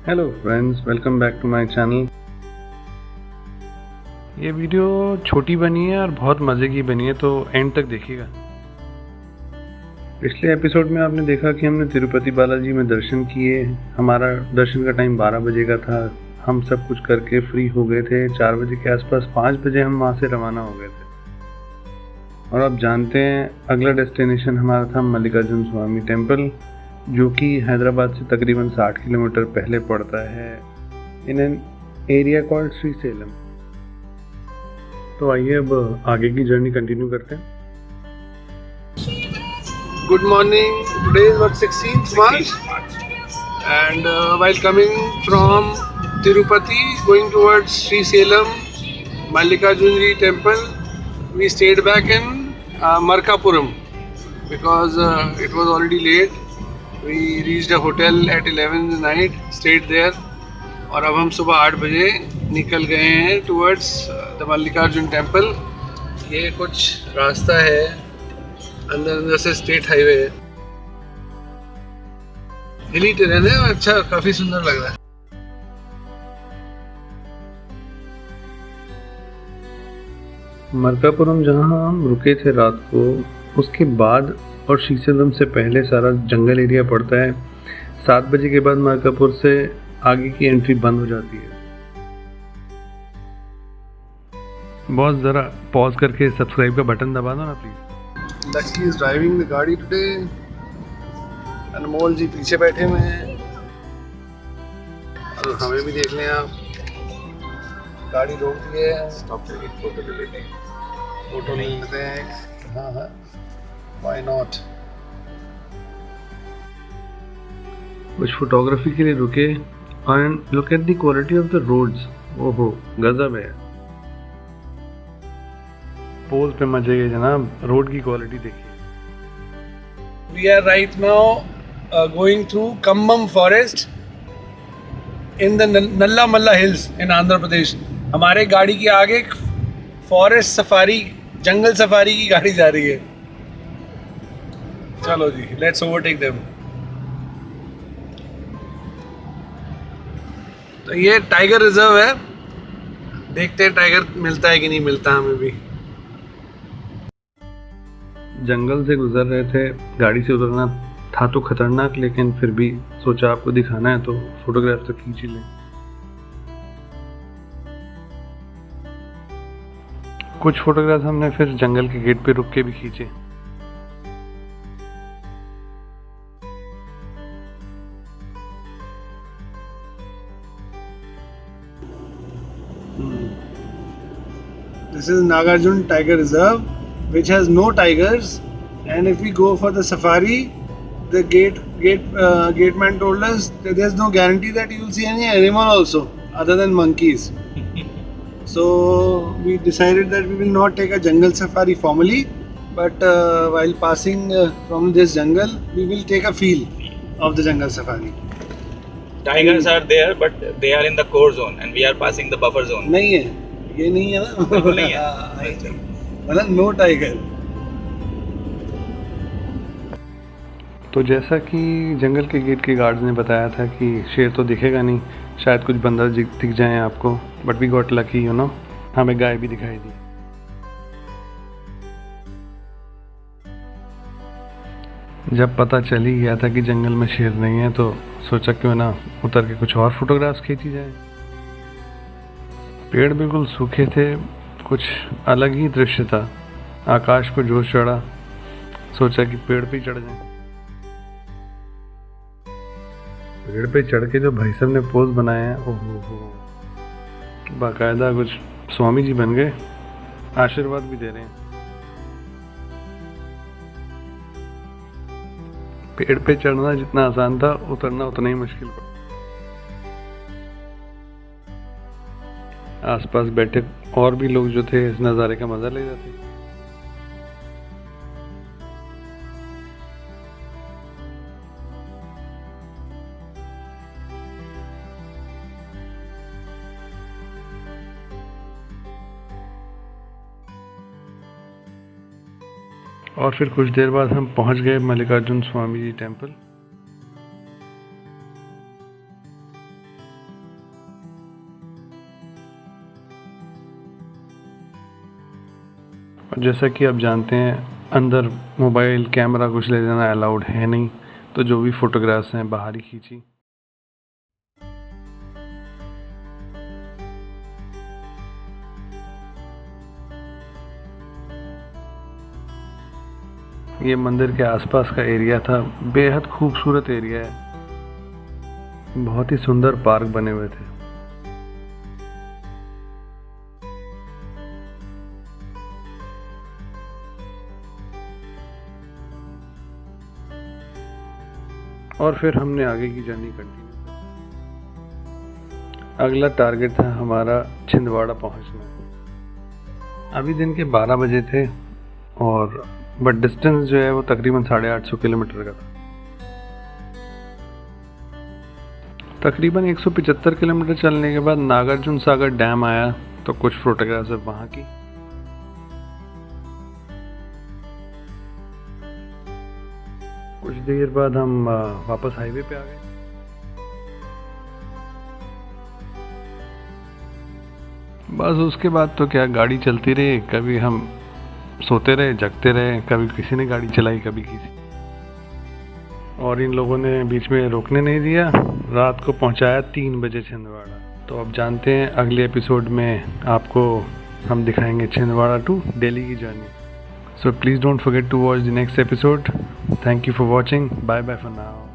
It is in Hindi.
Hello friends, welcome back to my channel. ये वीडियो छोटी बनी है और बहुत मज़े की बनी है, तो एंड तक देखिएगा। पिछले एपिसोड में आपने देखा कि हमने तिरुपति बालाजी में दर्शन किए। हमारा दर्शन का टाइम 12 बजे का था। हम सब कुछ करके फ्री हो गए थे 4 बजे के आसपास। 5 बजे हम वहाँ से रवाना हो गए थे। और आप जानते हैं अगला डेस्टिनेशन हमारा था मल्लिकार्जुन स्वामी टेम्पल, जो कि हैदराबाद से तकरीबन 60 किलोमीटर पहले पड़ता है, in an area called Shri Salem. तो आइए अब आगे की जर्नी कंटिन्यू करते हैं। Good morning. Today is what, 16th March, and while coming from Tirupati going towards Sri Salem Mallikarjunji temple, we stayed back in Markapuram because it was already late. We reached a hotel at 11 in the night, stayed there, और अब हम सुबह 8 बजे निकल गए हैं टूवर्ड्स द मल्लिकार्जुन टेम्पल। ये कुछ रास्ता है, अंदर से स्टेट हाईवे है, हिली टेरेन है, अच्छा काफी सुंदर लग रहा है। मरकापुरम जहाँ हम रुके थे रात को, उसके बाद और श्रीसेलम से पहले सारा जंगल एरिया पड़ता है। 7 बजे के बाद मरकापुर से आगे की एंट्री बंद हो जाती है। बॉस ज़रा पॉज करके सब्सक्राइब का बटन दबा दो ना please. Lucky is driving the गाड़ी टुडे, अनमोल जी पीछे बैठे हुए हैं। और हमें भी देख लें आप, गाड़ी रोक दी है, स्टॉप करके फोटो ले लेते हैं। फोटो ले लेते हैं। हाँ हाँ, व्हाई नॉट। कुछ फोटोग्राफी के लिए रुके and look at the quality of the roads. ओहो, गजब है। पोज पे मजे गए जनाब, रोड की क्वालिटी देखिए। We are right now going through Kambam forest in the Nalla Malla hills in Andhra Pradesh. हमारे गाड़ी के आगे फॉरेस्ट सफारी, जंगल सफारी की गाड़ी जा रही है। चलो जी, लेट्स ओवरटेक देम। तो ये टाइगर रिजर्व है, देखते हैं टाइगर मिलता है कि नहीं मिलता हमें भी। जंगल से गुजर रहे थे, गाड़ी से उतरना था तो खतरनाक, लेकिन फिर भी सोचा आपको दिखाना है तो फोटोग्राफ तो खींच ही लें। कुछ फोटोग्राफ हमने फिर जंगल के गेट पे रुक के भी खींचे। This is Nagarjun Tiger Reserve, which has no tigers, and if we go for the safari, the gateman told us that there's no guarantee that you will see any animal also other than monkeys. So we decided that we will not take a jungle safari formally, but while passing from this jungle, we will take a feel of the jungle safari. Tigers are there, but they are in the core zone, and we are passing the buffer zone. नहीं है, ये नहीं है ना, बिल्कुल नहीं है। मतलब नो टाइगर। तो जैसा कि जंगल के गेट के गार्ड्स ने बताया था कि शेर तो दिखेगा नहीं, शायद कुछ बंदर दिख जाएं आपको, but we got lucky, you know, हमें गाय भी दिखाई दी। जब पता चल ही गया था कि जंगल में शेर नहीं है, तो सोचा क्यों ना उतर के कुछ और फोटोग्राफ्स खींची जाए। पेड़ बिल्कुल सूखे थे, कुछ अलग ही दृश्य था। आकाश को जोश चढ़ा, सोचा कि पेड़ पे चढ़ जाएं। पेड़ पे चढ़ के जो भाई साहब ने पोज बनाया है, ओहो, बाकायदा कुछ स्वामी जी बन गए, आशीर्वाद भी दे रहे हैं। पेड़ पे चढ़ना जितना आसान था, उतरना उतना ही मुश्किल पड़ा। आसपास बैठे और भी लोग जो थे इस नज़ारे का मजा ले जाते। और फिर कुछ देर बाद हम पहुंच गए मल्लिकार्जुन स्वामी जी टेम्पल। और जैसा कि आप जानते हैं अंदर मोबाइल कैमरा कुछ ले जाना अलाउड है नहीं, तो जो भी फ़ोटोग्राफ्स हैं बाहर ही खींची। ये मंदिर के आसपास का एरिया था, बेहद खूबसूरत एरिया है, बहुत ही सुंदर पार्क बने हुए थे। और फिर हमने आगे की जर्नी कंटिन्यू की। अगला टारगेट था हमारा छिंदवाड़ा पहुंचना। अभी दिन के 12 बजे थे और बट डिस्टेंस जो है वो तकरीबन 850 किलोमीटर का था। तकरीबन 175 किलोमीटर चलने के बाद नागार्जुन सागर डैम आया, तो कुछ फोटोग्राफ्स वहाँ की। कुछ देर बाद हम वापस हाईवे पे आ गए। बस उसके बाद तो क्या, गाड़ी चलती रही, कभी हम सोते रहे जगते रहे, कभी किसी ने गाड़ी चलाई कभी किसी, और इन लोगों ने बीच में रोकने नहीं दिया। रात को पहुंचाया 3 बजे छिंदवाड़ा। तो अब जानते हैं अगले एपिसोड में आपको हम दिखाएंगे छिंदवाड़ा टू दिल्ली की journey. So please don't forget to watch the next episode. Thank you for watching. Bye bye for now.